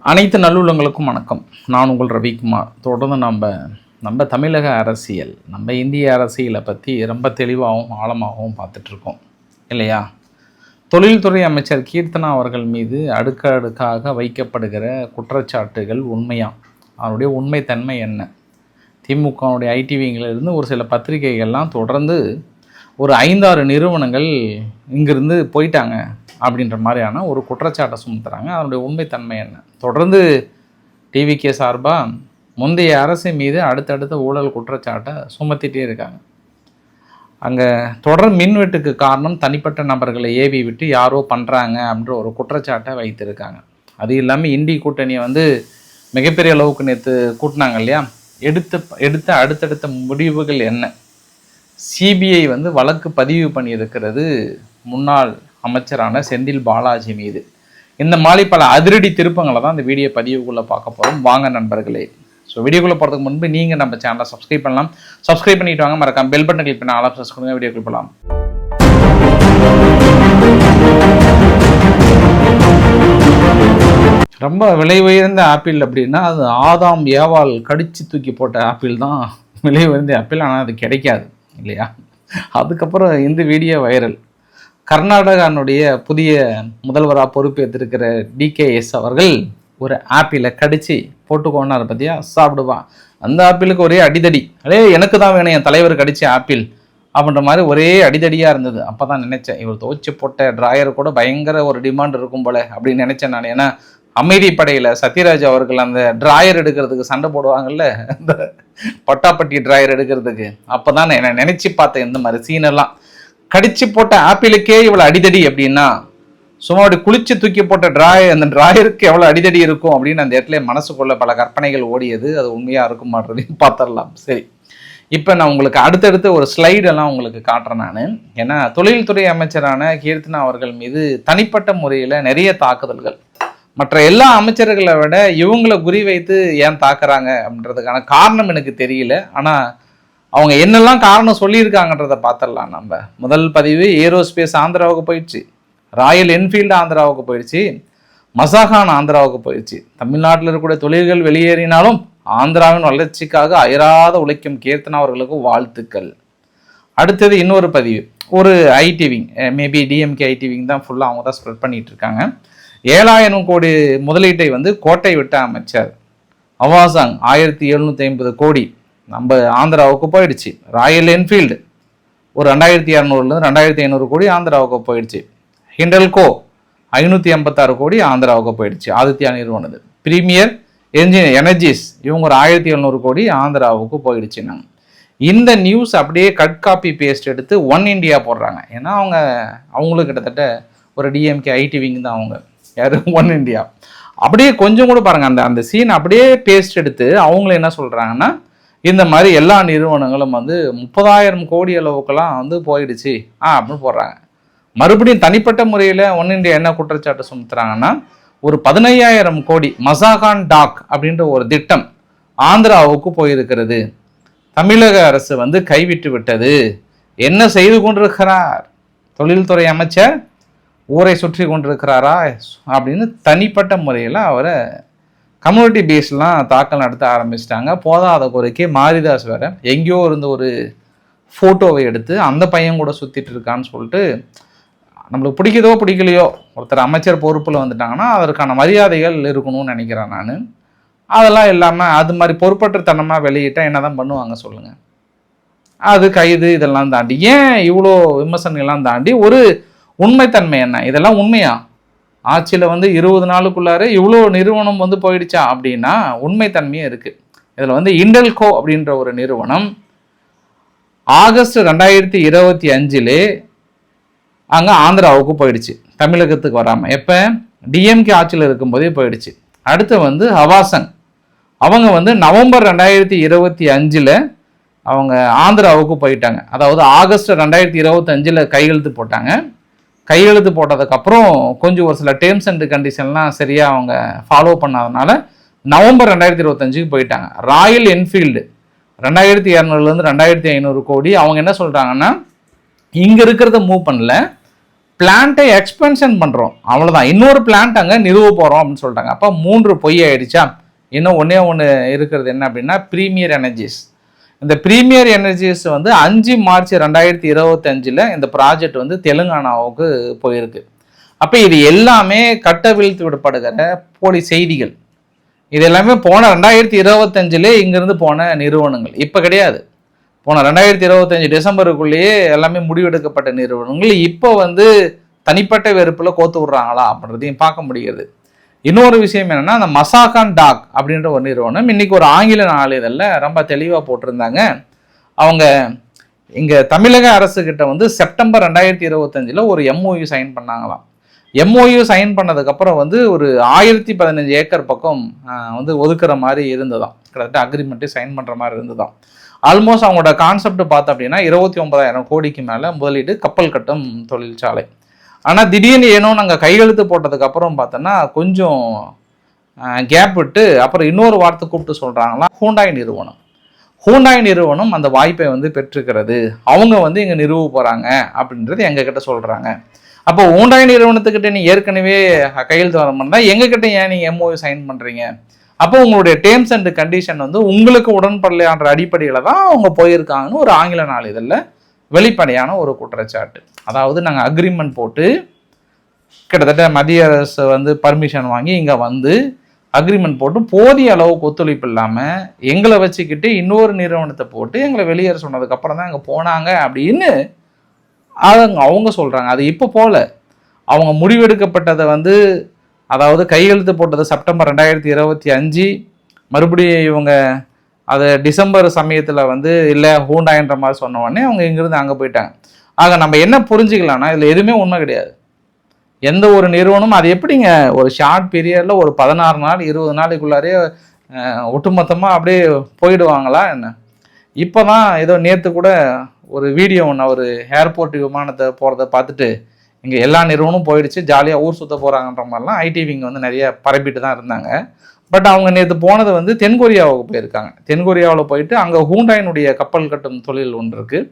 அனைத்து நல்லுள்ளங்களுக்கும் வணக்கம். நான் உங்கள் ரவிக்குமார். தொடர்ந்து நம்ம தமிழக அரசியல், நம்ம இந்திய அரசியலை பற்றி ரொம்ப தெளிவாகவும் ஆழமாகவும் பார்த்துட்ருக்கோம் இல்லையா? தொழில்துறை அமைச்சர் கீர்த்தனா அவர்கள் மீது அடுக்கடுக்காக வைக்கப்படுகிற குற்றச்சாட்டுகள் உண்மையா? அவருடைய உண்மைத்தன்மை என்ன? திமுகவுடைய ஐடிவிங்கிலிருந்து ஒரு சில பத்திரிகைகள்லாம் தொடர்ந்து ஒரு 5-6 நிறுவனங்கள் இங்கிருந்து போயிட்டாங்க அப்படின்ற மாதிரியான ஒரு குற்றச்சாட்டை சுமத்துறாங்க. அதனுடைய உண்மைத்தன்மை என்ன? தொடர்ந்து டிவிகே சார்பாக முந்தைய அரசு மீது அடுத்தடுத்த ஊழல் குற்றச்சாட்டை சுமத்திட்டே இருக்காங்க. அங்கே தொடர் மின்வெட்டுக்கு காரணம் தனிப்பட்ட நபர்களை ஏவி விட்டு யாரோ பண்ணுறாங்க அப்படின்ற ஒரு குற்றச்சாட்டை வைத்திருக்காங்க. அது இல்லாமல் இண்டி கூட்டணியை மிகப்பெரிய அளவுக்கு நேற்று கூட்டினாங்க இல்லையா? எடுத்த அடுத்தடுத்த முடிவுகள் என்ன? சிபிஐ வழக்கு பதிவு பண்ணியிருக்கிறது முன்னாள் அமைச்சரான செந்தில் பாலாஜி மீது. இந்த மாதிரி பல அதிரடி திருப்பங்களை தான் இந்த வீடியோ பதிவுக்குள்ளே பார்க்க போகிறோம். வாங்க நண்பர்களே. ஸோ வீடியோக்குள்ளே போகிறதுக்கு முன்பு நீங்கள் நம்ம சேனலை சப்ஸ்கிரைப் பண்ணலாம். சப்ஸ்கிரைப் பண்ணிட்டு வாங்க. மறக்காம பெல் பட்டன் கிளிக் பண்ணி ஆல் ஆப்ஷன்ஸ் கொடுங்க. வீடியோ கிளிக் பண்ணலாம். ரொம்ப விலை உயர்ந்த ஆப்பிள் அப்படின்னா அது ஆதாம் ஏவாள் கடிச்சு தூக்கி போட்ட ஆப்பிள் தான் விலை உயர்ந்த ஆப்பிள். ஆனால் அது கிடைக்காது இல்லையா? அதுக்கப்புறம் இந்த வீடியோ வைரல். கர்நாடகானுடைய புதிய முதல்வராக பொறுப்பேற்றிருக்கிற டிகேஎஸ் அவர்கள் ஒரு ஆப்பிளை கடித்து போட்டுக்கோன்னார். பற்றியா சாப்பிடுவான். அந்த ஆப்பிளுக்கு ஒரே அடிதடி. எனக்கு தான் வேணும் என் தலைவர் கடிச்ச ஆப்பிள் அப்படின்ற மாதிரி ஒரே அடிதடியாக இருந்தது. அப்போ தான் நினச்சேன், இவர் துவச்சி போட்ட ட்ராயர் கூட பயங்கர ஒரு டிமாண்ட் இருக்கும் போல அப்படின்னு நினச்சேன் நான். ஏன்னா அமைதிப்படையில் சத்யராஜ் அவர்கள் அந்த ட்ராயர் எடுக்கிறதுக்கு சண்டை போடுவாங்கல்ல, அந்த பட்டாப்பட்டி ட்ராயர் எடுக்கிறதுக்கு. அப்போ தான் நான் நினச்சி பார்த்தேன் இந்த மாதிரி சீனெல்லாம். கடிச்சு போட்ட ஆப்பிளுக்கே இவ்வளோ அடிதடி அப்படின்னா சும்மா அப்படி குளிச்சு தூக்கி போட்ட அந்த ட்ராயருக்கு எவ்வளோ அடிதடி இருக்கும் அப்படின்னு அந்த இடத்துல மனசுக்குள்ள பல கற்பனைகள் ஓடியது. அது உண்மையாக இருக்கும் மாட்டதையும் பார்த்துடலாம். சரி, இப்போ நான் உங்களுக்கு அடுத்தடுத்து ஒரு ஸ்லைடெல்லாம் உங்களுக்கு காட்டுறேன் நான். ஏன்னா தொழில்துறை அமைச்சரான கீர்த்தனா அவர்கள் மீது தனிப்பட்ட முறையில் நிறைய தாக்குதல்கள். மற்ற எல்லா அமைச்சர்களை விட இவங்களை குறிவைத்து ஏன் தாக்குறாங்க அப்படின்றதுக்கான காரணம் எனக்கு தெரியல. ஆனால் அவங்க என்னெல்லாம் காரணம் சொல்லியிருக்காங்கன்றதை பார்த்துடலாம். நம்ம முதல் பதிவு ஏரோஸ்பேஸ் ஆந்திராவுக்கு போயிடுச்சு, ராயல் என்ஃபீல்டு ஆந்திராவுக்கு போயிடுச்சு, மசாகான் ஆந்திராவுக்கு போயிடுச்சு. தமிழ்நாட்டில் இருக்கக்கூடிய தொழில்கள் வெளியேறினாலும் ஆந்திராவின் வளர்ச்சிக்காக அயராத உழைக்கும் கீர்த்தனா அவர்களுக்கு வாழ்த்துக்கள். அடுத்தது இன்னொரு பதிவு, ஒரு ஐடிவிங், மேபி டிஎம்கே ஐடிவிங் தான் ஃபுல்லாக அவங்க தான் ஸ்ப்ரெட் பண்ணிட்டு இருக்காங்க. 7,000 கோடி முதலீட்டை கோட்டை விட்ட அமைச்சர் அவாசாங் 1,750 கோடி நம்ம ஆந்திராவுக்கு போயிடுச்சு. ராயல் என்ஃபீல்டு ஒரு 2,200 2,500 கோடி ஆந்திராவுக்கு போயிடுச்சு. ஹிண்டல்கோ 586 கோடி ஆந்திராவுக்கு போயிடுச்சு. ஆதித்யா நிறுவனது. பிரீமியர் எனர்ஜிஸ் இவங்க ஒரு 1,700 கோடி ஆந்திராவுக்கு போயிடுச்சு. நாங்கள் இந்த நியூஸ் அப்படியே கட் காப்பி பேஸ்ட் எடுத்து ஒன் இண்டியா போடுறாங்க. ஏன்னா அவங்களுக்கு கிட்டத்தட்ட ஒரு டிஎம்கே ஐடிவிங் தான் அவங்க. யார்? One India. அப்படியே கொஞ்சம் கூட பாருங்கள், அந்த சீன் அப்படியே பேஸ்ட் எடுத்து அவங்கள என்ன சொல்கிறாங்கன்னா, இந்த மாதிரி எல்லா நிறுவனங்களும் 30,000 கோடி அளவுக்கெல்லாம் போயிடுச்சு அப்படின்னு போடுறாங்க. மறுபடியும் தனிப்பட்ட முறையில் ஒன் இண்டியா என்ன குற்றச்சாட்டு சுமத்துறாங்கன்னா, ஒரு 15,000 கோடி மசாகான் டாக் அப்படின்ற ஒரு திட்டம் ஆந்திராவுக்கு போயிருக்கிறது. தமிழக அரசு கைவிட்டு விட்டது. என்ன செய்து கொண்டிருக்கிறார் தொழில்துறை அமைச்சர்? ஊரை சுற்றி கொண்டிருக்கிறாரா அப்படின்னு தனிப்பட்ட முறையில் அவரை கம்யூனிட்டி பேஸ்லாம் தாக்கல் நடத்த ஆரம்பிச்சிட்டாங்க. போதாத குறைக்கு மாரிதாஸ் வேற எங்கேயோ இருந்து ஒரு ஃபோட்டோவை எடுத்து அந்த பையன் கூட சுற்றிட்டு இருக்கான்னு சொல்லிட்டு, நம்மளுக்கு பிடிக்குதோ பிடிக்கலையோ ஒருத்தர் அமைச்சர் பொறுப்பில் வந்துட்டாங்கன்னா அதற்கான மரியாதைகள் இருக்கணும்னு நினைக்கிறேன் நான். அதெல்லாம் இல்லாமல் அது மாதிரி பொறுப்பற்றத்தனமாக வெளியிட்டால் என்ன தான் பண்ணுவாங்க சொல்லுங்கள்? அது கைது இதெல்லாம் தாண்டி ஏன் இவ்வளோ விமர்சனங்கள்லாம் தாண்டி ஒரு உண்மைத்தன்மை என்ன? இதெல்லாம் உண்மையா? ஆட்சியில் 20 நாளுக்குள்ளார இவ்வளோ நிறுவனம் போயிடுச்சா அப்படின்னா உண்மைத்தன்மையும் இருக்குது. இதில் இண்டல்கோ அப்படின்ற ஒரு நிறுவனம் ஆகஸ்ட் 2025 அங்கே ஆந்திராவுக்கு போயிடுச்சு, தமிழகத்துக்கு வராமல். எப்போ? டிஎம்கே ஆட்சியில் இருக்கும்போதே போயிடுச்சு. அடுத்து அவாசங் அவங்க நவம்பர் 2025 அவங்க ஆந்திராவுக்கு போயிட்டாங்க. அதாவது ஆகஸ்ட் 2025 கையெழுத்து போட்டாங்க. கையெழுத்து போட்டதுக்கப்புறம் கொஞ்சம் ஒரு சில டேர்ம்ஸ் அண்ட் கண்டிஷன்லாம் சரியாக அவங்க ஃபாலோ பண்ணாதனால நவம்பர் 2025 போயிட்டாங்க. ராயல் என்ஃபீல்டு 2,200 2,500 கோடி அவங்க என்ன சொல்கிறாங்கன்னா, இங்கே இருக்கிறத மூவ் பண்ணல, பிளான்ட்டை எக்ஸ்பென்ஷன் பண்ணுறோம், அவ்வளோதான். இன்னொரு பிளான்ட் அங்கே நிறுவ போகிறோம் அப்படின்னு சொல்லிட்டாங்க. அப்போ 3 பொய் ஆயிடுச்சா? இன்னும் ஒன்று இருக்கிறது என்ன அப்படின்னா பிரீமியர் எனர்ஜிஸ். இந்த பிரீமியர் எனர்ஜிஸ் வந்து 5 மார்ச் 2025 இந்த ப்ராஜெக்ட் வந்து தெலுங்கானாவுக்கு போயிருக்கு. அப்போ இது எல்லாமே கட்டவிழ்த்து விடப்படுகிற போலி செய்திகள். இது எல்லாமே போன 2025 இங்கிருந்து போன நிறுவனங்கள், இப்போ கிடையாது. போன 2025 டிசம்பருக்குள்ளேயே எல்லாமே முடிவெடுக்கப்பட்ட நிறுவனங்கள் இப்போ வந்து தனிப்பட்ட வெறுப்பில் கோத்து விட்றாங்களா அப்படின்றதையும் பார்க்க முடிகிறது. இன்னொரு விஷயம் என்னன்னா, அந்த மசாகான் டாக் அப்படின்ற ஒரு நிறுவனம் இன்னைக்கு ஒரு ஆங்கில நாளிதழில் ரொம்ப தெளிவாக போட்டிருந்தாங்க. அவங்க இங்கே தமிழக அரசுக்கிட்ட வந்து செப்டம்பர் 2025 ஒரு MOU சைன் பண்ணாங்களாம். MOU சைன் பண்ணதுக்கப்புறம் வந்து ஒரு 1015 ஏக்கர் பக்கம் வந்து ஒதுக்குற மாதிரி இருந்ததாம். கிட்டத்தட்ட அக்ரிமெண்ட்டு சைன் பண்ணுற மாதிரி இருந்ததாம். ஆல்மோஸ்ட் அவங்களோட கான்செப்ட் பார்த்தோம் அப்படின்னா 29,000 கோடிக்கு மேலே முதலீடு, கப்பல் கட்டும் தொழிற்சாலை. ஆனால் திடீர்னு ஏனோ நாங்கள் கையெழுத்து போட்டதுக்கப்புறம் பார்த்தோன்னா கொஞ்சம் கேப் விட்டு அப்புறம் இன்னொரு வார்த்தை கூப்பிட்டு சொல்கிறாங்களா, ஹூண்டாய் நிறுவனம் அந்த வாய்ப்பை வந்து பெற்றுக்கிறது, அவங்க வந்து இங்கே நிறுவ போகிறாங்க அப்படின்றது எங்ககிட்ட சொல்கிறாங்க. அப்போ ஹூண்டாய் நிறுவனத்துக்கிட்ட நீ ஏற்கனவே கையெழுத்து வர மாதிரி தான் எங்ககிட்ட ஏன் நீங்கள் MOU சைன் பண்ணுறீங்க? அப்போ உங்களுடைய டேர்ம்ஸ் அண்ட் கண்டிஷன் வந்து உங்களுக்கு உடன்படலையான்ற அடிப்படையில் தான் அவங்க போயிருக்காங்கன்னு ஒரு ஆங்கில நாளிதழில் வெளிப்படையான ஒரு குற்றச்சாட்டு. அதாவது நாங்கள் அக்ரிமெண்ட் போட்டு கிட்டத்தட்ட மத்திய அரசு வந்து பர்மிஷன் வாங்கி இங்கே வந்து அக்ரிமெண்ட் போட்டு போதிய அளவுக்கு ஒத்துழைப்பு இல்லாமல் எங்களை வச்சுக்கிட்டு இன்னொரு நிறுவனத்தை போட்டு எங்களை வெளியேற சொன்னதுக்கப்புறம் தான் அங்கே போனாங்க அப்படின்னு அவங்க சொல்கிறாங்க. அது இப்போ போல அவங்க முடிவெடுக்கப்பட்டதை வந்து, அதாவது கையெழுத்து போட்டது செப்டம்பர் 2025, மறுபடியும் இவங்க அது டிசம்பர் சமயத்தில் வந்து இல்லை ஹூண்டாயின்ற மாதிரி சொன்ன உடனே அவங்க இங்கிருந்து அங்கே போயிட்டாங்க. ஆக நம்ம என்ன புரிஞ்சுக்கலாம்னா, இதில் எதுவுமே உண்மை கிடையாது. எந்த ஒரு நிறுவனம் அது எப்படிங்க ஒரு ஷார்ட் பீரியடில் ஒரு 16 நாள் 20 நாளைக்குள்ளாரே ஒட்டுமொத்தமாக அப்படியே போயிடுவாங்களா என்ன? இப்போ தான் ஏதோ நேற்று கூட ஒரு வீடியோ ஒன்று ஒரு ஏர்போர்ட் விமானத்தை போகிறத பார்த்துட்டு இங்கே எல்லா நிறுவனமும் போயிடுச்சு, ஜாலியாக ஊர் சுற்ற போகிறாங்கன்ற மாதிரிலாம் ஐடிவிங்க வந்து நிறைய பரப்பிட்டு தான் இருந்தாங்க. பட் அவங்க நேற்று போனது வந்து தென்கொரியாவுக்கு போயிருக்காங்க. தென்கொரியாவில் போயிட்டு அங்கே ஹூண்டாயினுடைய கப்பல் கட்டும் தொழில் ஒன்று இருக்குது,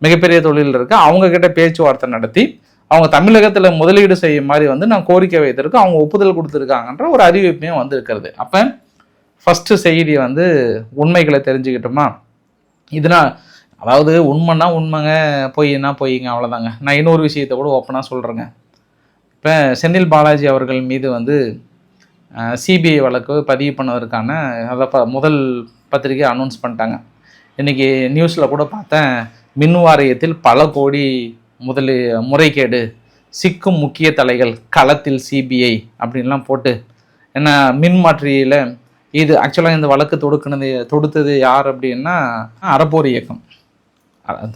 மிகப்பெரிய தொழில் இருக்குது. அவங்கக்கிட்ட பேச்சுவார்த்தை நடத்தி அவங்க தமிழகத்தில் முதலீடு செய்யும் மாதிரி வந்து நான் கோரிக்கை வைத்திருக்கு, அவங்க ஒப்புதல் கொடுத்துருக்காங்கன்ற ஒரு அறிவிப்பையும் வந்திருக்கிறது. அப்போ ஃபஸ்ட்டு செய்தி வந்து உண்மைகளை தெரிஞ்சுக்கிட்டோமா? இதனால் அதாவது உண்மைன்னா உண்மைங்க, பொய்னா பொய்ங்க, அவ்வளோதாங்க. நான் இன்னொரு விஷயத்தை கூட ஓப்பனாக சொல்கிறேங்க. இப்போ செந்தில் பாலாஜி அவர்கள் மீது வந்து CBI வழக்கு பதிவு பண்ணதற்கான அதை முதல் பத்திரிகை அனௌன்ஸ் பண்ணிட்டாங்க. இன்றைக்கி நியூஸில் கூட பார்த்தேன், மின் வாரியத்தில் பல கோடி முறைகேடு, சிக்கும் முக்கிய தலைகள் களத்தில் CBI அப்படின்லாம் போட்டு என்ன மின் மாற்றியில் இது ஆக்சுவலாக இந்த வழக்கு தொடுத்தது யார் அப்படின்னா அறப்போர் இயக்கம்.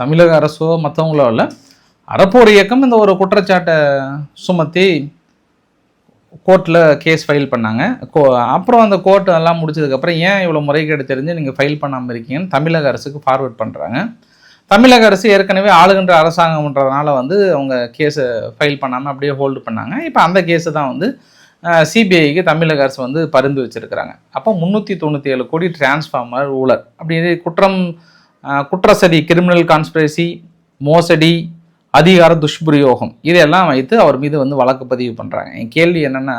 தமிழக அரசோ மற்றவங்களோ இல்லை, அறப்போர் இயக்கம் இந்த ஒரு குற்றச்சாட்டை சுமத்தி கோர்ட்டில் கேஸ் ஃபைல் பண்ணாங்க. அப்புறம் அந்த கோர்ட் எல்லாம் முடிச்சதுக்கப்புறம் ஏன் இவ்வளோ முறைகேடு தெரிஞ்சு நீங்கள் ஃபைல் பண்ணாமல் இருக்கீங்கன்னு தமிழக அரசுக்கு ஃபார்வர்ட் பண்ணுறாங்க. தமிழக அரசு ஏற்கனவே ஆளுகின்ற அரசாங்கம்ன்றதுனால வந்து அவங்க கேஸை ஃபைல் பண்ணாமல் அப்படியே ஹோல்டு பண்ணாங்க. இப்போ அந்த கேஸை தான் வந்து CBIக்கு தமிழக அரசு வந்து பரிந்து வச்சுருக்கிறாங்க. அப்போ 397 கோடி டிரான்ஸ்ஃபார்மர் ஊழல் அப்படி குற்றச்சதி, கிரிமினல் கான்ஸ்பிரசி, மோசடி, அதிகார துஷ்பிரயோகம் இதெல்லாம் வைத்து அவர் மீது வந்து வழக்கு பதிவு பண்ணுறாங்க. என் கேள்வி என்னென்னா,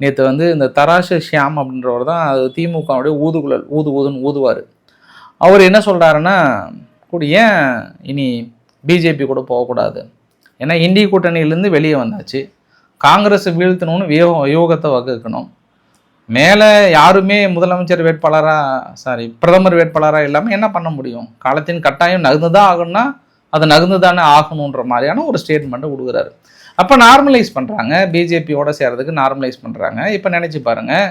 நேற்று வந்து இந்த தராசு ஷியாம் அப்படின்றவர் தான் அது திமுகவுடைய ஊதுகுழல் ஊதுன்னு ஊதுவார். அவர் என்ன சொல்கிறாருன்னா, ஏன் இனி பிஜேபி கூட போகக்கூடாது, ஏன்னா இந்திய கூட்டணியிலேருந்து வெளியே வந்தாச்சு, காங்கிரஸ் வீழ்த்தணும்னு யோகத்தை வகுக்கணும், மேலே யாருமே முதலமைச்சர் பிரதமர் வேட்பாளராக இல்லாமல் என்ன பண்ண முடியும், காலத்தின் கட்டாயம் நகுந்துதான் ஆகணும்னா அது நகுந்துதானே ஆகணுன்ற மாதிரியான ஒரு ஸ்டேட்மெண்ட்டை கொடுக்குறாரு. அப்போ நார்மலைஸ் பண்ணுறாங்க, பிஜேபியோட சேர்றதுக்கு நார்மலைஸ் பண்ணுறாங்க. இப்போ நினச்சி பாருங்கள்,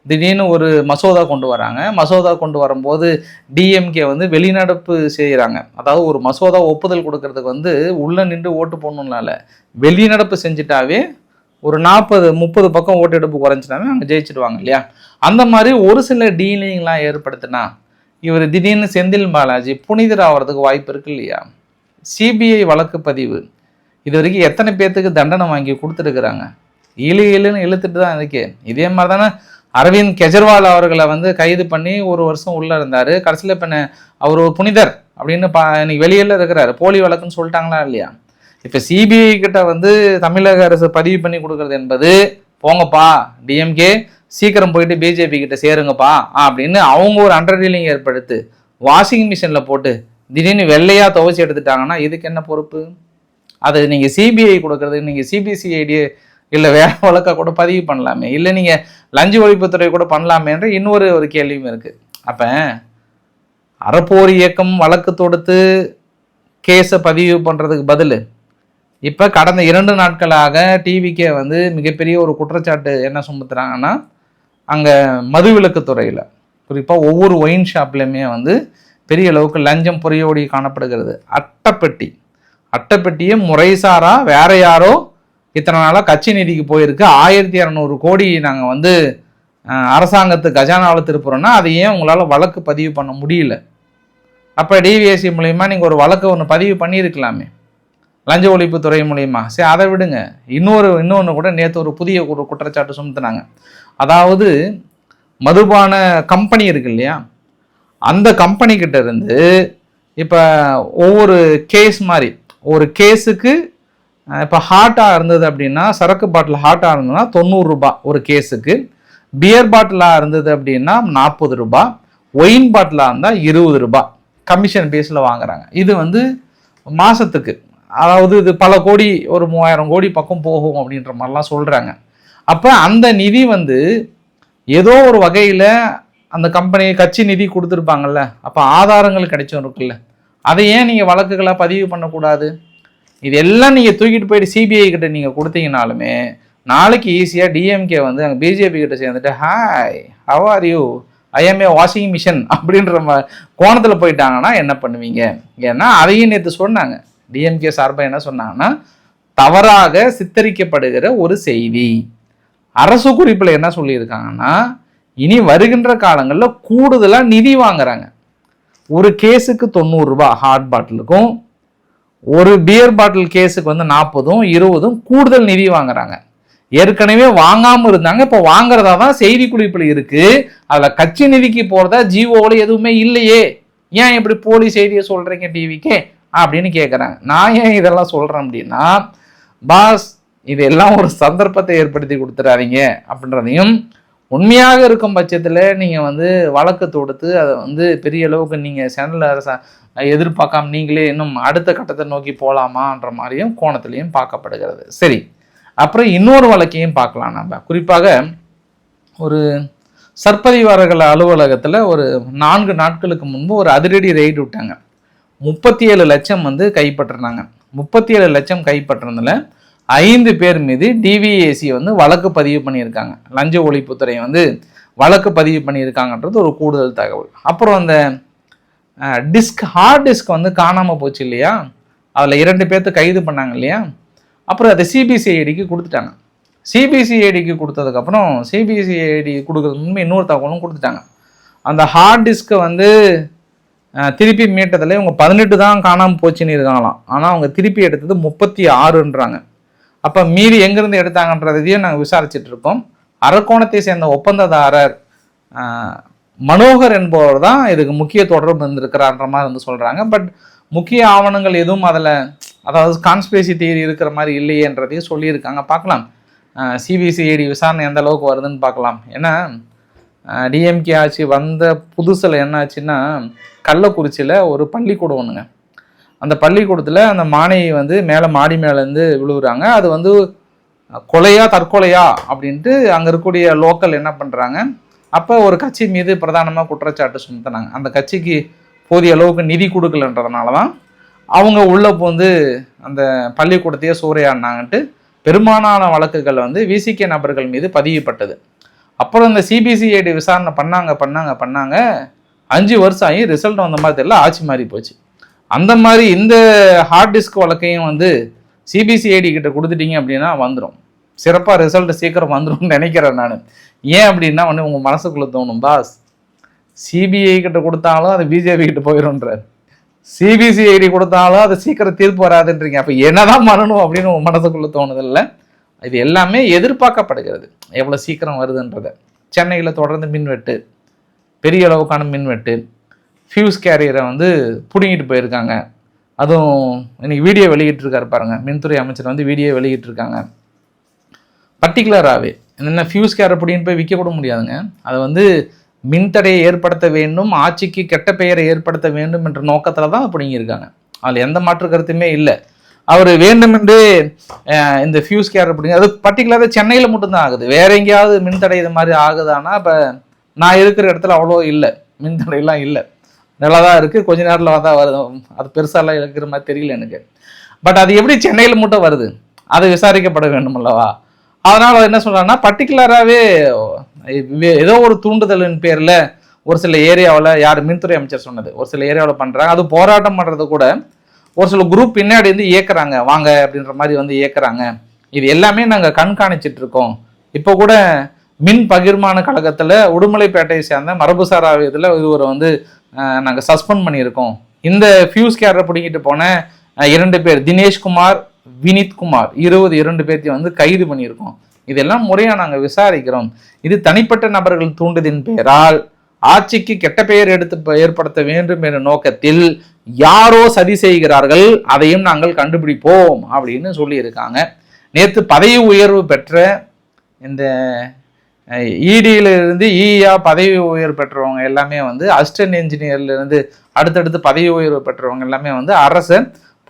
திடீர்னு ஒரு மசோதா கொண்டு வராங்க. மசோதா கொண்டு வரும்போது டிஎம்கே வந்து வெளிநடப்பு செய்கிறாங்க. அதாவது ஒரு மசோதா ஒப்புதல் கொடுக்கறதுக்கு வந்து உள்ளே நின்று ஓட்டு போடணும்னால வெளிநடப்பு செஞ்சுட்டாவே ஒரு 40-30 பக்கம் ஓட்டு எடுப்பு குறைஞ்சிட்டாவே அங்கே ஜெயிச்சிடுவாங்க இல்லையா? அந்த மாதிரி ஒரு சில டீலிங்லாம் ஏற்படுத்தினா இவர் திடீர்னு செந்தில் பாலாஜி புனிதர் ஆகிறதுக்கு வாய்ப்பு இருக்கு இல்லையா? CBI வழக்கு பதிவு இது வரைக்கும் எத்தனை பேர்த்துக்கு தண்டனை வாங்கி கொடுத்துருக்குறாங்க, இழுன்னு இழுத்துட்டு தான் இருக்கு. இதே மாதிரி தானே அரவிந்த் கெஜ்ரிவால் அவர்களை வந்து கைது பண்ணி 1 வருஷம் உள்ளே இருந்தார். கடைசியில் இப்போ அவர் ஒரு புனிதர் அப்படின்னு இன்னைக்கு வெளியில் இருக்கிறாரு. போலி வழக்குன்னு சொல்லிட்டாங்களா இல்லையா? இப்போ சிபிஐ கிட்ட வந்து தமிழக அரசு பதிவு பண்ணி கொடுக்கறது என்பது போங்கப்பா டிஎம்கே சீக்கிரம் போயிட்டு பிஜேபி கிட்ட சேருங்கப்பா அப்படின்னு அவங்க ஒரு அண்டர்டீலிங் ஏற்படுத்து வாஷிங் மிஷினில் போட்டு திடீர்னு வெள்ளையாக துவைச்சி எடுத்துட்டாங்கன்னா இதுக்கு என்ன பொறுப்பு? அது நீங்கள் சிபிஐ கொடுக்கறது, நீங்கள் சிபிசிஐடி இல்லை வேற வழக்காக கூட பதிவு பண்ணலாமே, இல்லை நீங்கள் லஞ்ச ஒழிப்புத்துறை கூட பண்ணலாமேன்ற இன்னொரு கேள்வியும் இருக்குது. அப்போ அறப்போர் இயக்கம் வழக்கு தொடுத்து கேஸை பதிவு பண்ணுறதுக்கு பதில் இப்போ கடந்த 2 நாட்களாக டிவிக்கே வந்து மிகப்பெரிய ஒரு குற்றச்சாட்டு என்ன சுமத்துறாங்கன்னா, அங்கே மதுவிலக்குத்துறையில் குறிப்பாக ஒவ்வொரு ஒயின் ஷாப்லையுமே வந்து பெரிய அளவுக்கு லஞ்சம் புரியோடி காணப்படுகிறது. அட்டைப்பெட்டியை முறைசாரா வேற யாரோ இத்தனை நாளாக கட்சி நிதிக்கு போயிருக்கு, 1200 கோடி நாங்கள் வந்து அரசாங்கத்துக்கு கஜானாவில் திருப்புறோன்னா அது ஏன் உங்களால் வழக்கு பதிவு பண்ண முடியல? அப்போ டிவிஎஸ்சி மூலயமா நீங்கள் ஒரு வழக்கு ஒன்று பதிவு பண்ணியிருக்கலாமே லஞ்ச ஒழிப்புத்துறை மூலயமா. சரி, அதை விடுங்க. இன்னொன்று கூட நேற்று ஒரு புதிய ஒரு குற்றச்சாட்டு சுமத்துனாங்க. அதாவது மதுபான கம்பெனி இருக்கு இல்லையா, அந்த கம்பெனிக்கிட்ட இருந்து இப்போ ஒவ்வொரு கேஸ் மாதிரி ஒரு கேஸுக்கு இப்போ ஹாட்டாக இருந்தது அப்படின்னா, சரக்கு பாட்டில் ஹாட்டாக இருந்ததுன்னா 90 ரூபாய் ஒரு கேஸுக்கு, பியர் பாட்டிலாக இருந்தது அப்படின்னா 40 ரூபாய், ஒயின் பாட்டிலாக இருந்தால் 20 ரூபாய் கமிஷன் பேஸில் வாங்குறாங்க. இது வந்து மாதத்துக்கு, அதாவது இது பல கோடி, ஒரு 3000 கோடி பக்கம் போகும் அப்படின்ற மாதிரிலாம் சொல்கிறாங்க. அப்போ அந்த நிதி வந்து ஏதோ ஒரு வகையில் அந்த கம்பெனி கட்சி நிதி கொடுத்துருப்பாங்கல்ல, அப்போ ஆதாரங்கள் கிடைச்சும் இருக்குல்ல, அதை ஏன் நீங்கள் வழக்குகளை பதிவு பண்ணக்கூடாது? இதெல்லாம் நீங்கள் தூக்கிட்டு போயிட்டு சிபிஐ கிட்ட நீங்கள் கொடுத்தீங்கனாலுமே நாளைக்கு ஈஸியாக டிஎம்கே வந்து அங்கே பிஜேபி கிட்ட சேர்ந்துட்டு hi how are you I M A washing machine அப்படின்ற கோணத்தில் போயிட்டாங்கன்னா என்ன பண்ணுவீங்க? ஏன்னா அதையும் நேற்று சொன்னாங்க, டிஎம்கே சார்பாக என்ன சொன்னாங்கன்னா, தவறாக சித்தரிக்கப்படுகிற ஒரு செய்தி. அரசு குறிப்பில் என்ன சொல்லியிருக்காங்கன்னா, இனி வருகின்ற காலங்களில் கூடுதலாக நிதி வாங்குறாங்க. ஒரு கேஸுக்கு 90 ரூபாய் ஹாட் பாட்டிலுக்கும், ஒரு பியர் பாட்டில் கேஸுக்கு வந்து 40ம் 20ம் கூடுதல் நிதி வாங்குறாங்க. ஏற்கனவே வாங்காமல் இருந்தாங்க, இப்போ வாங்குறதா தான் செய்தி குறிப்பில் இருக்கு. அதில் கட்சி நிதிக்கு போகிறதா ஜிஓவில் எதுவுமே இல்லையே, ஏன் இப்படி போலி செய்தியை சொல்கிறீங்க டிவிக்கே அப்படின்னு கேட்குறாங்க. நான் ஏன் இதெல்லாம் சொல்கிறேன் அப்படின்னா, பாஸ் இதெல்லாம் ஒரு சந்தர்ப்பத்தை ஏற்படுத்தி கொடுத்துறாதீங்க அப்படின்றதையும், உண்மையாக இருக்கும் பட்சத்தில் நீங்கள் வந்து வழக்கு தொடுத்து அதை வந்து பெரிய அளவுக்கு நீங்கள் சேனலில் எதிர்பார்க்காம நீங்களே இன்னும் அடுத்த கட்டத்தை நோக்கி போகலாமான்ற மாதிரியும் கோணத்திலையும் பார்க்கப்படுகிறது. சரி, அப்புறம் இன்னொரு வழக்கையும் பார்க்கலாம். நம்ம குறிப்பாக ஒரு சர்ப்பதிவாரர்கள் அலுவலகத்தில் ஒரு 4 நாட்களுக்கு முன்பு ஒரு அதிரடி ரெய்டு விட்டாங்க. 37 லட்சம் வந்து கைப்பற்றினாங்க. 37 லட்சம் கைப்பற்றினதில் 5 பேர் மீது டிவிஏசி வந்து வழக்கு பதிவு பண்ணியிருக்காங்க. லஞ்ச ஒழிப்புத்துறை வந்து வழக்கு பதிவு பண்ணியிருக்காங்கன்றது ஒரு கூடுதல் தகவல். அப்புறம் அந்த ஹார்ட் டிஸ்க் வந்து காணாமல் போச்சு இல்லையா, அதில் 2 பேர்த்து கைது பண்ணாங்க இல்லையா, அப்புறம் அதை சிபிசிஐடிக்கு கொடுத்துட்டாங்க. சிபிசிஐடிக்கு கொடுத்ததுக்கப்புறம் சிபிசிஐடி கொடுக்குறது முன்பு இன்னொரு தகவலும் கொடுத்துட்டாங்க. அந்த ஹார்ட் டிஸ்கை வந்து திருப்பி மீட்டதில் இவங்க 18 தான் காணாமல் போச்சுன்னு இருக்காங்களாம். ஆனால் அவங்க திருப்பி எடுத்தது 36ன்றாங்க. அப்போ மீறி எங்கேருந்து எடுத்தாங்கன்றதையும் நாங்கள் விசாரிச்சுட்டு இருக்கோம். அரக்கோணத்தை சேர்ந்த ஒப்பந்ததாரர் மனோகர் என்பவர் தான் இதுக்கு முக்கிய தொடர்பு இருந்திருக்கிறான்ற மாதிரி வந்து சொல்கிறாங்க. பட் முக்கிய ஆவணங்கள் எதுவும் அதில், அதாவது கான்ஸ்பிரசி தியரி இருக்கிற மாதிரி இல்லையேன்றதையும் சொல்லியிருக்காங்க. பார்க்கலாம் சிபிசிஐடி விசாரணை எந்த அளவுக்கு வருதுன்னு பார்க்கலாம். ஏன்னா டிஎம்கே ஆட்சி வந்த புதுசில் என்ன ஆச்சுன்னா, கள்ளக்குறிச்சியில் ஒரு பள்ளிக்கூடம் ஒன்றுங்க, அந்த பள்ளிக்கூடத்தில் அந்த மாணவி வந்து மாடி மேலேருந்து விழுவுறாங்க. அது வந்து கொலையா தற்கொலையா அப்படின்ட்டு அங்கே இருக்கக்கூடிய லோக்கல் என்ன பண்ணுறாங்க, அப்போ ஒரு கட்சி மீது பிரதானமாக குற்றச்சாட்டு சுமத்தினாங்க. அந்த கட்சிக்கு போதிய அளவுக்கு நிதி கொடுக்கலன்றதுனால தான் அவங்க உள்ளே வந்து அந்த பள்ளிக்கூடத்தையே சூறையாடினாங்கன்ட்டு பெரும்பாலான வழக்குகள் வந்து விசிகே நபர்கள் மீது பதியப்பட்டது. அப்புறம் இந்த சிபிசிஐடி விசாரணை பண்ணாங்க 5 வருஷம் ஆகி ரிசல்ட் வந்த மாதிரி தெரியல, ஆட்சி மாறி போச்சு. அந்த மாதிரி இந்த ஹார்ட் டிஸ்க் வழக்கையும் வந்து சிபிசிஐடி கிட்ட கொடுத்துட்டீங்க அப்படின்னா வந்துடும், சிறப்பாக ரிசல்ட் சீக்கிரம் வந்துடும் நினைக்கிறேன் நான். ஏன் அப்படின்னா ஒன்று உங்கள் மனசுக்குள்ளே தோணும், பாஸ் சிபிஐ கிட்ட கொடுத்தாலும் அது பிஜேபி கிட்ட போயிடும்ன்றார், சிபிசிஐடி கொடுத்தாலும் அது சீக்கிரம் தீர்ப்பு வராதுன்றீங்க. அப்போ என்னதான் பண்ணணும் அப்படின்னு உங்கள் மனசுக்குள்ளே தோணுதில்ல. இது எல்லாமே எதிர்பார்க்கப்படுகிறது எவ்வளோ சீக்கிரம் வருதுன்றத. சென்னையில் தொடர்ந்து மின்வெட்டு, பெரிய அளவுக்கான மின்வெட்டு, ஃபியூஸ் கேரியரை வந்து பிடுங்கிட்டு போயிருக்காங்க. அதுவும் இன்னைக்கு வீடியோ வெளியிட்டிருக்காரு பாருங்க, மின்துறை அமைச்சர் வந்து வீடியோ வெளியிட்டிருக்காங்க. பர்டிகுலராகவே என்ன ஃபியூஸ் கேர் அப்படின்னு போய் விற்க கூட முடியாதுங்க. அதை வந்து மின்தடையை ஏற்படுத்த வேண்டும், ஆட்சிக்கு கெட்ட பெயரை ஏற்படுத்த வேண்டும் என்ற நோக்கத்தில் தான் பிடிங்கியிருக்காங்க. அதில் எந்த மாற்று கருத்துமே இல்லை. அவர் வேண்டுமென்று இந்த ஃபியூஸ் கேர் அப்படிங்க அது பர்டிகுலராக சென்னையில் மட்டும்தான் ஆகுது. வேற எங்கேயாவது மின்தடை இது மாதிரி ஆகுதானா? இப்போ நான் இருக்கிற இடத்துல அவ்வளோ இல்லை, மின்தடையெல்லாம் இல்லை, நல்லா தான் இருக்குது. கொஞ்ச நேரத்தில் தான் வருது, அது பெருசாலாம் இருக்கிற மாதிரி தெரியல எனக்கு. பட் அது எப்படி சென்னையில் மட்டும் வருது, அது விசாரிக்கப்பட வேண்டும் அல்லவா? அதனால் என்ன சொல்கிறாங்கன்னா, பர்டிகுலராகவே ஏதோ ஒரு தூண்டுதலின் பேரில் ஒரு சில ஏரியாவில், யார் மின்துறை அமைச்சர் சொன்னது, ஒரு சில ஏரியாவில் பண்ணுறாங்க. அது போராட்டம் பண்ணுறது கூட ஒரு சில குரூப் பின்னாடி வந்து இயக்குறாங்க, வாங்க அப்படின்ற மாதிரி வந்து இயக்குறாங்க. இது எல்லாமே நாங்கள் கண்காணிச்சிட்டு இருக்கோம். இப்போ கூட மின் பகிர்மான கழகத்தில் உடுமலைப்பேட்டையை சேர்ந்த மரபுசாரா இதில் இவரை வந்து நாங்கள் சஸ்பெண்ட் பண்ணியிருக்கோம். இந்த ஃபியூஸ் கேரை பிடிக்கிட்டு போன 2 பேர், தினேஷ்குமார், வினித்குமார், 2 பேர்த்தையும் வந்து கைது பண்ணியிருக்கோம். இதெல்லாம் முறையாக நாங்கள் விசாரிக்கிறோம். இது தனிப்பட்ட நபர்கள் தூண்டுதின் பெயரால் ஆட்சிக்கு கெட்ட பெயர் ஏற்படுத்த வேண்டும் என்ற நோக்கத்தில் யாரோ சதி செய்கிறார்கள், அதையும் நாங்கள் கண்டுபிடிப்போம் அப்படின்னு சொல்லியிருக்காங்க. நேற்று பதவி உயர்வு பெற்ற இந்த இடியிலிருந்து ஈயா பதவி உயர்வு பெற்றவங்க எல்லாமே வந்து அசிஸ்டன்ட் இன்ஜினியர்லேருந்து அடுத்தடுத்து பதவி உயர்வு பெற்றவங்க எல்லாமே வந்து அரசை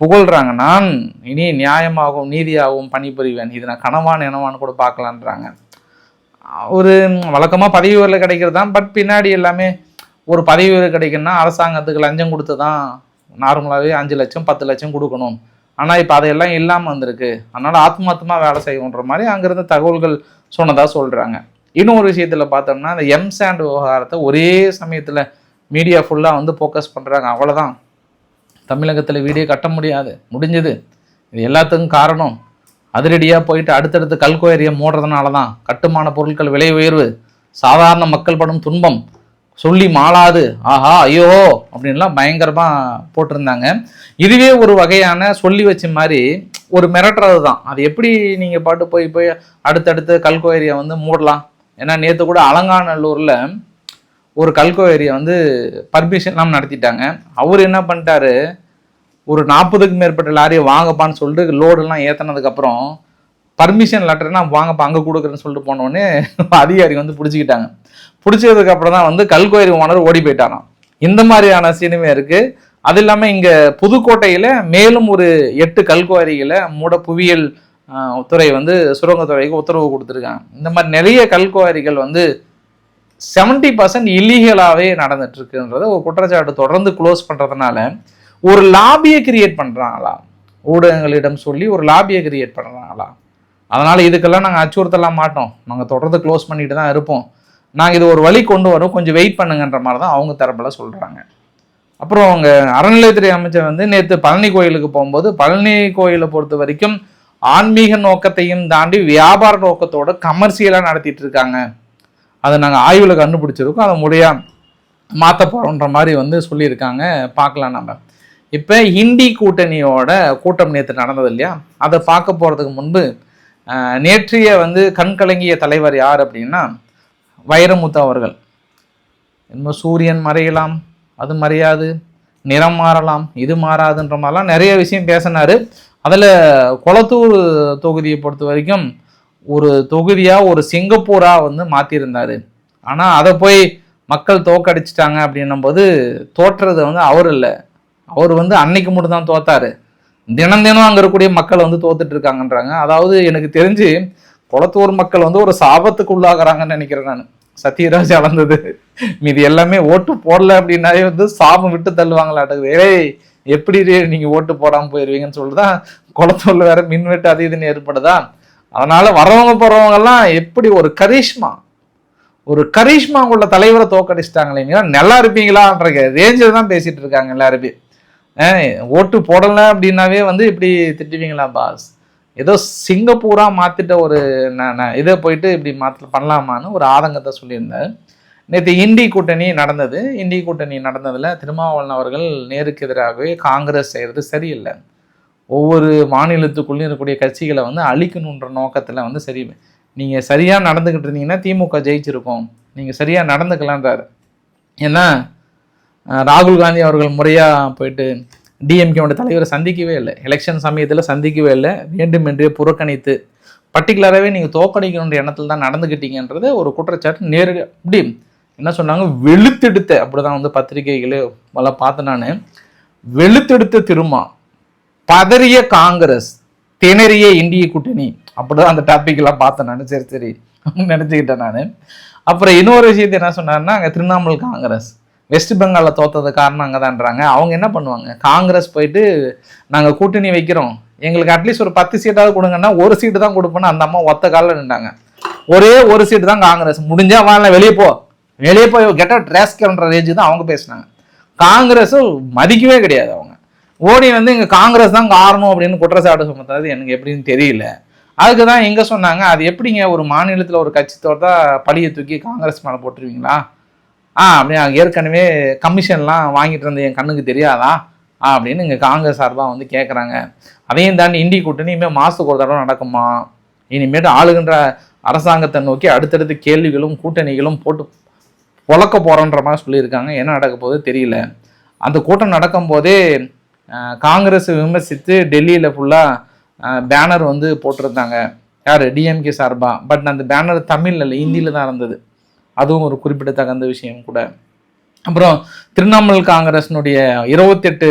புகழ்கிறாங்க. நான் இனி நியாயமாகவும் நீதியாகவும் பணிபுரிவேன், இது நான் கனவான் எனவான்னு கூட பார்க்கலான்றாங்க. ஒரு வழக்கமாக பதவி உயர்வில் கிடைக்கிறது தான். பட் பின்னாடி எல்லாமே ஒரு பதவி உயர்வு கிடைக்குன்னா அரசாங்கத்துக்கு லஞ்சம் கொடுத்து தான் நார்மலாகவே 5 லட்சம் 10 லட்சம் கொடுக்கணும். ஆனால் இப்போ அதையெல்லாம் இல்லாமல் வந்திருக்கு. அதனால் ஆத்மார்த்தமாக வேலை செய்யணுன்ற மாதிரி அங்கேருந்து தகவல்கள் சொன்னதாக சொல்கிறாங்க. இன்னொரு விஷயத்தில் பார்த்தோம்னா, இந்த எம்சாண்ட் விவகாரத்தை ஒரே சமயத்தில் மீடியா ஃபுல்லாக வந்து ஃபோக்கஸ் பண்ணுறாங்க. அவ்வளோதான், தமிழகத்தில் வீடியோ கட்ட முடியாது, முடிஞ்சது. இது எல்லாத்துக்கும் காரணம் அதிரடியாக போயிட்டு அடுத்தடுத்து கல்குவாரியை மூடுறதுனால தான். கட்டுமான பொருட்கள் விலை உயர்வு, சாதாரண மக்கள் படும் துன்பம் சொல்லி மாளாது, ஆஹா ஐயோ அப்படின்லாம் பயங்கரமாக போட்டிருந்தாங்க. இதுவே ஒரு வகையான சொல்லி வச்ச மாதிரி ஒரு மிரட்டுறது தான். அது எப்படி நீங்கள் பாட்டு போய் போய் அடுத்தடுத்து கல்குவாரியை வந்து மூடலாம்? ஏன்னா நேற்று கூட அலங்காநல்லூரில் ஒரு கல்குவாரியை வந்து பர்மிஷன்லாம் நடத்திட்டாங்க. அவர் என்ன பண்ணிட்டாரு, ஒரு 40க்கும் மேற்பட்ட லாரியை வாங்கப்பான்னு சொல்லிட்டு லோடெல்லாம் ஏற்றினதுக்கப்புறம் பர்மிஷன் லெட்டர்னா வாங்கப்பா அங்கே கொடுக்குறேன்னு சொல்லிட்டு போனோடனே அதிகாரி வந்து பிடிச்சிக்கிட்டாங்க. பிடிச்சதுக்கப்புறம் தான் வந்து கல்குவாரி ஓனர் ஓடி போயிட்டாராம். இந்த மாதிரியான சீனுமே இருக்குது. அது இல்லாமல் இங்கே புதுக்கோட்டையில் மேலும் ஒரு 8 கல்குவாரிகளை மூட புவியியல் துறை வந்து சுரங்கத்துறைக்கு உத்தரவு கொடுத்துருக்காங்க. இந்த மாதிரி நிறைய கல்குவாரிகள் வந்து 70% இல்லீகலாகவே நடந்துட்டு இருக்குன்றத ஒரு குற்றச்சாட்டு தொடர்ந்து க்ளோஸ் பண்ணுறதுனால ஒரு லாபியை கிரியேட் பண்ணுறாங்களா, ஊடகங்களிடம் சொல்லி ஒரு லாபியை கிரியேட் பண்ணுறாங்களா? அதனால் இதுக்கெல்லாம் நாங்கள் அச்சுறுத்தலாம் மாட்டோம், நாங்கள் தொடர்ந்து க்ளோஸ் பண்ணிட்டு தான் இருப்போம், நாங்கள் இது ஒரு வழி கொண்டு வரோம், கொஞ்சம் வெயிட் பண்ணுங்கன்ற மாதிரி தான் அவங்க தரப்பில் சொல்கிறாங்க. அப்புறம் அவங்க அறநிலையத்துறை அமைச்சர் வந்து நேற்று பழனி கோயிலுக்கு போகும்போது, பழனி கோயிலை பொறுத்த வரைக்கும் ஆன்மீக நோக்கத்தையும் தாண்டி வியாபார நோக்கத்தோட கமர்ஷியலாக நடத்திட்டு இருக்காங்க, அதை நாங்கள் ஆய்வில் கண்டுபிடிச்சிருக்கோம், அதை முறையாக மாற்ற போகிறோன்ற மாதிரி வந்து சொல்லியிருக்காங்க. பார்க்கலாம். நம்ம இப்போ ஹிந்தி கூட்டணியோட கூட்டம் நேற்று நடந்தது இல்லையா, அதை பார்க்க போகிறதுக்கு முன்பு நேற்றைய வந்து கண்கலங்கிய தலைவர் யார் அப்படின்னா வைரமுத்து அவர்கள். இன்னும் சூரியன் மறையலாம், அது மறையாது, நிறம் மாறலாம், இது மாறாதுன்ற மாதிரிலாம் நிறைய விஷயம் பேசினார். அதில் கொளத்தூர் தொகுதியை பொறுத்த வரைக்கும் ஒரு தொகுதியாக ஒரு சிங்கப்பூராக வந்து மாற்றிருந்தார். ஆனால் அதை போய் மக்கள் தோக்கடிச்சிட்டாங்க அப்படின்னும் போது தோற்றுறது வந்து அவர் இல்லை, அவர் வந்து அன்னைக்கு மட்டும் தான் தோத்தாரு, தினம் தினம் அங்கே இருக்கக்கூடிய மக்கள் வந்து தோத்துட்டு இருக்காங்கன்றாங்க. அதாவது எனக்கு தெரிஞ்சு கொளத்தூர் மக்கள் வந்து ஒரு சாபத்துக்கு உள்ளாகிறாங்கன்னு நினைக்கிறேன் நான். சத்யராஜ் அளந்தது மீது எல்லாமே ஓட்டு போடல அப்படின்னாலே வந்து சாபம் விட்டு தள்ளுவாங்களாட்டுக்குது. ஏய் எப்படி நீங்கள் ஓட்டு போடாமல் போயிடுவீங்கன்னு சொல்லிட்டுதான் குளத்தூரில் வேற மின்வெட்டு அது இதுன்னு ஏற்படுதா. அதனால வரவங்க போறவங்கெல்லாம் எப்படி ஒரு கரிஷ்மா உள்ள தலைவரை தோக்கடிச்சிட்டாங்களேங்களா, நல்லா இருப்பீங்களான்ற ரேஞ்சில் தான் பேசிட்டு இருக்காங்க எல்லாருமே. ஓட்டு போடலை அப்படின்னாவே வந்து இப்படி திட்டுவீங்களா பாஸ், ஏதோ சிங்கப்பூரா மாத்திட்ட ஒரு இதை போயிட்டு இப்படி பண்ணலாமான்னு ஒரு ஆதங்கத்தை சொல்லியிருந்தார். நேற்று இண்டி கூட்டணி நடந்தது. இண்டி கூட்டணி நடந்ததில் திருமாவளவன் அவர்கள் நேருக்கு எதிராகவே காங்கிரஸ் செய்கிறது சரியில்லை, ஒவ்வொரு மாநிலத்துக்குள்ளேயும் இருக்கக்கூடிய கட்சிகளை வந்து அழிக்கணுன்ற நோக்கத்தில் வந்து சரி, நீங்கள் சரியாக நடந்துக்கிட்டு இருந்தீங்கன்னா திமுக ஜெயிச்சிருக்கோம், நீங்கள் சரியாக நடந்துக்கலான்றாரு. ஏன்னா ராகுல் காந்தி அவர்கள் முறையாக போயிட்டு டிஎம்கேவோட தலைவரை சந்திக்கவே இல்லை, எலெக்ஷன் சமயத்தில் சந்திக்கவே இல்லை, வேண்டுமென்றே புறக்கணித்து பர்டிகுலராகவே நீங்கள் தோக்கடிக்கணுன்ற எண்ணத்தில் தான் நடந்துக்கிட்டீங்கன்றது ஒரு குற்றச்சாட்டு நேரடி. அப்படி என்ன சொன்னாங்க, வெளுத்தெடுத்த, அப்படிதான் வந்து பத்திரிகைகளே எல்லாம் பார்த்தேன் நான், வெளுத்தெடுத்த திருமா, பதறிய காங்கிரஸ், திணறிய இந்திய கூட்டணி, அப்படிதான் அந்த டாபிக் எல்லாம் பார்த்தேன் நான். சரி நினச்சிக்கிட்டேன் நான். அப்புறம் இன்னொரு விஷயத்தை என்ன சொன்னாருன்னா, அங்கே திரிணாமுல் காங்கிரஸ் வெஸ்ட் பெங்காலில் தோத்தது காரணம் அங்கே தான்றாங்க. அவங்க என்ன பண்ணுவாங்க, காங்கிரஸ் போயிட்டு நாங்கள் கூட்டணி வைக்கிறோம், எங்களுக்கு அட்லீஸ்ட் ஒரு 10 சீட்டாவது கொடுங்கன்னா, ஒரு சீட்டு தான் கொடுப்போன்னு அந்த அம்மா ஒத்த காலில் நின்றாங்க. ஒரே ஒரு சீட்டு தான் காங்கிரஸ், முடிஞ்சா வாழ வெளியே போய் கெட்ட ட்ராஸ்கல்ன்ற ரேஞ்சு தான் அவங்க பேசினாங்க. காங்கிரஸ் மதிக்கவே கிடையாது. அவங்க ஓடி வந்து இங்கே காங்கிரஸ் தான் காரணம் அப்படின்னு குற்றச்சாட்டு சுமத்துறது எனக்கு எப்படின்னு தெரியல. அதுக்கு தான் எங்கே சொன்னாங்க, அது எப்படிங்க ஒரு மாநிலத்தில் ஒரு கட்சி தோற்றா பழியை தூக்கி காங்கிரஸ் மேலே போட்டுருவீங்களா? அப்படி ஏற்கனவே கமிஷன்லாம் வாங்கிட்டு இருந்த என் கண்ணுக்கு தெரியாதா அப்படின்னு இங்கே காங்கிரஸ் சார்பாக வந்து கேட்குறாங்க. அதையும் தாண்டி இந்திய கூட்டணி இனிமேல் மாதத்துக்கு ஒரு தடவை நடக்குமா, இனிமேட்டு ஆளுகின்ற அரசாங்கத்தை நோக்கி அடுத்தடுத்து கேள்விகளும் கூட்டணிகளும் போட்டு பொழக்க போகிறோன்ற மாதிரி சொல்லியிருக்காங்க. என்ன நடக்க போது தெரியல. அந்த கூட்டம் நடக்கும் போதே காங்கிரஸ் விமர்சித்து டெல்லியில் ஃபுல்லாக பேனர் வந்து போட்டிருந்தாங்க, யார் டிஎம்கே சார்பாக. பட் அந்த பேனர் தமிழில் இல்லை, ஹிந்தியில் தான் இருந்தது. அதுவும் ஒரு குறிப்பிடத்தகுந்த விஷயம் கூட. அப்புறம் திரிணாமுல் காங்கிரஸ்னுடைய 28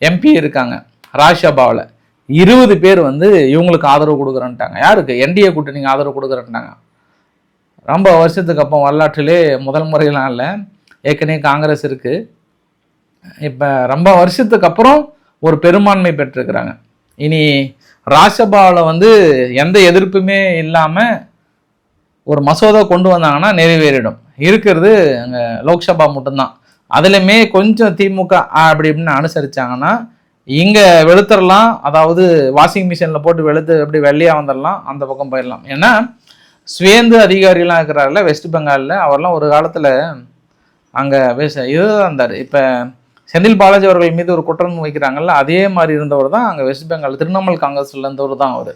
எம்பி இருக்காங்க ராஜ்யசபாவில், 20 பேர் வந்து இவங்களுக்கு ஆதரவு கொடுக்குறேன்ட்டாங்க. யாருக்கு? என்டிஏ கூட்டணிக்கு ஆதரவு கொடுக்குறேன்ட்டாங்க. ரொம்ப வருஷத்துக்கு அப்புறம், வரலாற்றிலே முதல் முறையெல்லாம் இல்லை, ஏற்கனவே காங்கிரஸ் இருக்குது, இப்போ ரொம்ப வருஷத்துக்கு அப்புறம் ஒரு பெரும்பான்மை பெற்றிருக்கிறாங்க. இனி ராஜ்யசபாவில் வந்து எந்த எதிர்ப்புமே இல்லாமல் ஒரு மசோதா கொண்டு வந்தாங்கன்னா நிறைவேறிடும். இருக்கிறது அங்கே லோக்சபா மட்டும்தான். அதுலேயுமே கொஞ்சம் திமுக அப்படி இப்படின்னு அனுசரித்தாங்கன்னா இங்கே வெளுத்துடலாம், அதாவது வாஷிங் மிஷினில் போட்டு வெளுத்து எப்படி வெள்ளையாக வந்துடலாம், அந்த பக்கம் போயிடலாம். ஏன்னா சுவேந்து அதிகாரிலாம் இருக்கிறாரில்ல வெஸ்ட் பெங்காலில், அவரெல்லாம் ஒரு காலத்தில் அங்கே இதுதான் இருந்தார். இப்போ செந்தில் பாலாஜி அவர்கள் மீது ஒரு குற்றம் வைக்கிறாங்கல்ல, அதே மாதிரி இருந்தவர் தான் அங்கே வெஸ்ட் பெங்கால் திரிணாமுல் காங்கிரஸில் இருந்தவர் தான் அவர்.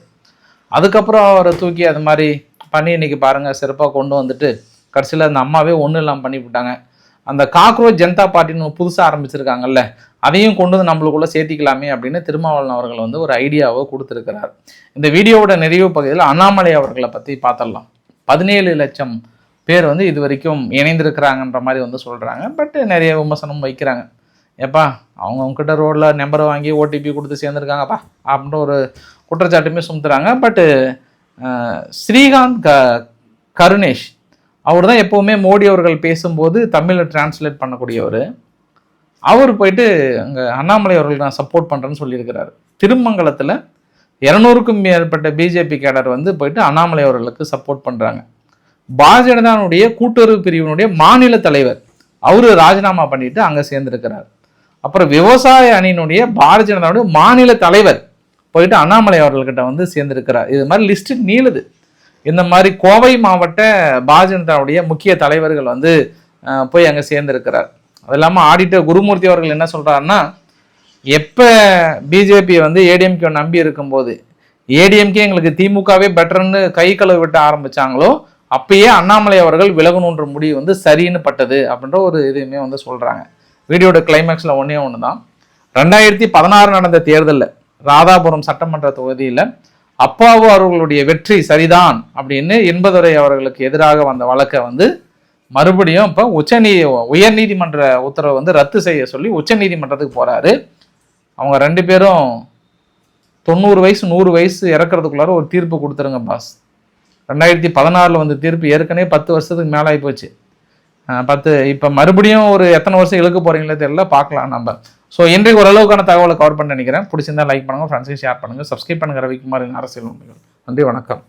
அதுக்கப்புறம் அவரை தூக்கி அது மாதிரி பண்ணி இன்றைக்கி பாருங்கள் சிறப்பாக கொண்டு வந்துட்டு கடைசியில் அந்த அம்மாவே ஒன்றும் இல்லாமல் பண்ணிவிட்டாங்க. அந்த காக்ரோச் ஜனதா பார்ட்டின்னு புதுசாக ஆரம்பிச்சிருக்காங்கல்ல, அதையும் கொண்டு வந்து நம்மளுக்குள்ளே சேர்த்திக்கலாமே அப்படின்னு திருமாவளவன் அவர்கள் வந்து ஒரு ஐடியாவை கொடுத்துருக்கிறார். இந்த வீடியோவோட நிறைவு பகுதியில் அண்ணாமலை அவர்களை பற்றி பார்த்துடலாம். 17 லட்சம் பேர் வந்து இது வரைக்கும் இணைந்திருக்கிறாங்கன்ற மாதிரி வந்து சொல்கிறாங்க. பட் நிறைய விமர்சனம் வைக்கிறாங்க. ஏப்பா அவங்கக்கிட்ட ரோடில் நம்பரை வாங்கி ஓடிபி கொடுத்து சேர்ந்துருக்காங்கப்பா அப்படின்ற ஒரு குற்றச்சாட்டுமே சுமத்துறாங்க. பட்டு ஸ்ரீகாந்த் கருணேஷ் அவர் தான் எப்போவுமே மோடி அவர்கள் பேசும்போது தமிழில் டிரான்ஸ்லேட் பண்ணக்கூடியவர். அவர் போயிட்டு அங்கே அண்ணாமலை அவர்கள் நான் சப்போர்ட் பண்ணுறேன்னு சொல்லியிருக்கிறார். திருமங்கலத்தில் 200க்கும் மேற்பட்ட பிஜேபி கேடர் வந்து போயிட்டு அண்ணாமலை அவர்களுக்கு சப்போர்ட் பண்ணுறாங்க. பாரதிய ஜனதாவுடைய கூட்டுறவு பிரிவினுடைய மாநில தலைவர் அவர் ராஜினாமா பண்ணிட்டு அங்கே சேர்ந்திருக்கிறார். அப்புறம் விவசாய அணியினுடைய பாரதிய ஜனதாவுடைய மாநில தலைவர் போயிட்டு அண்ணாமலை அவர்கள்கிட்ட வந்து சேர்ந்திருக்கிறார். இது மாதிரி லிஸ்ட் நீளுது. இந்த மாதிரி கோவை மாவட்ட பாரதிய ஜனதாவுடைய முக்கிய தலைவர்கள் வந்து போய் அங்கே சேர்ந்திருக்கிறார். அது இல்லாமல் ஆடிட்டர் குருமூர்த்தி அவர்கள் என்ன சொல்கிறாருன்னா, எப்போ பிஜேபியை வந்து ஏடிஎம்கே நம்பி இருக்கும்போது ஏடிஎம்கே எங்களுக்கு திமுகவே பெட்டர்னு கை கழுவு விட்டு ஆரம்பித்தாங்களோ அப்பயே அண்ணாமலை அவர்கள் விலகணுன்ற முடிவு வந்து சரின்னு பட்டது அப்படின்ற ஒரு இதுவுமே வந்து சொல்கிறாங்க. வீடியோட கிளைமேக்ஸில் ஒன்று தான், 2016 நடந்த தேர்தலில் ராதாபுரம் சட்டமன்ற தொகுதியில் அப்பாவு அவர்களுடைய வெற்றி சரிதான் அப்படின்னு என்பதுரை அவர்களுக்கு எதிராக வந்த வழக்கை வந்து மறுபடியும் இப்போ உயர்நீதிமன்ற உத்தரவை வந்து ரத்து செய்ய சொல்லி உச்சநீதிமன்றத்துக்கு போகிறாரு. அவங்க 2 பேரும் 90 வயசு 100 வயசு இறக்குறதுக்குள்ளார ஒரு தீர்ப்பு கொடுத்துருங்க பாஸ். 2016 வந்த தீர்ப்பு ஏற்கனவே 10 வருஷத்துக்கு மேலே ஆகி போச்சு. 10 இப்போ மறுபடியும் ஒரு எத்தனை வருஷம் இழுக்க போகிறீங்களே தெரியல, பார்க்கலாம் நம்ம. ஸோ இன்றைக்கு ஓரளவுக்கான தகவலை கவர் பண்ண நினைக்கிறேன். பிடிச்சிருந்தா லைக் பண்ணுங்கள், ஃப்ரெண்ட்ஸையும் ஷேர் பண்ணுங்கள், சப்ஸ்கிரைப் பண்ணுங்கள். ரவிக்குமார் அரசியல் உண்மைகள். நன்றி, வணக்கம்.